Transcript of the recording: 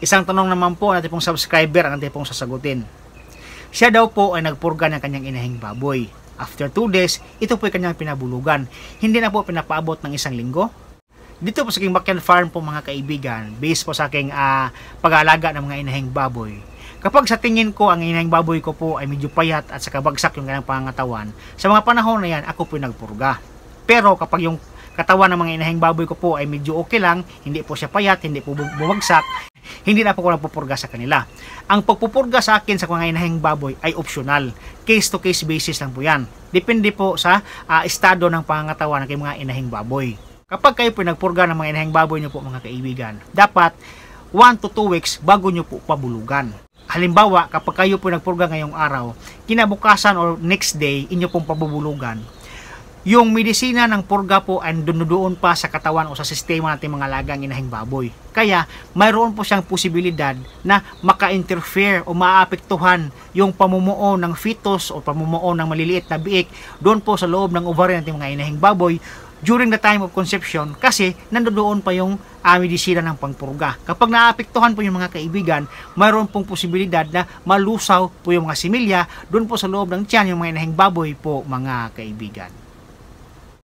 Isang tanong naman po natin pong subscriber ang ating pong sasagutin. Siya daw po ay nagpurga ng kanyang inahing baboy. After 2 days, ito po ay kanyang pinabulugan. Hindi na po pinapaabot ng 1 linggo. Dito po sa aking backyard farm po mga kaibigan, based po sa aking pag-aalaga ng mga inahing baboy. Kapag sa tingin ko ang inahing baboy ko po ay medyo payat at saka bagsak yung kanyang pangangatawan, sa mga panahon na yan, ako po nagpurga. Pero kapag yung katawan ng mga inahing baboy ko po ay medyo okay lang, hindi po siya payat, hindi po bumagsak, hindi na po ko nagpupurga sa kanila. Ang pagpupurga sa akin sa mga inahing baboy ay optional. Case to case basis lang po yan. Depende po sa estado ng pangangatawan ng mga inahing baboy. Kapag kayo po nagpurga ng mga inahing baboy nyo po mga kaibigan, dapat 1 to 2 weeks bago nyo po pabulugan. Halimbawa, kapag kayo po nagpurga ngayong araw, kinabukasan or next day, inyo pong pabubulugan, yung medisina ng purga po ay doon pa sa katawan o sa sistema natin mga alagang inahing baboy. Kaya mayroon po siyang posibilidad na maka-interfere o maapektuhan yung pamumuo ng fetus o pamumuo ng maliliit na biik doon po sa loob ng ovary natin mga inahing baboy during the time of conception, kasi nandoon pa yung medisina ng pangpurga. Kapag naapektuhan po yung mga kaibigan, mayroon pong posibilidad na malusaw po yung mga similya doon po sa loob ng tiyan yung mga inahing baboy po mga kaibigan.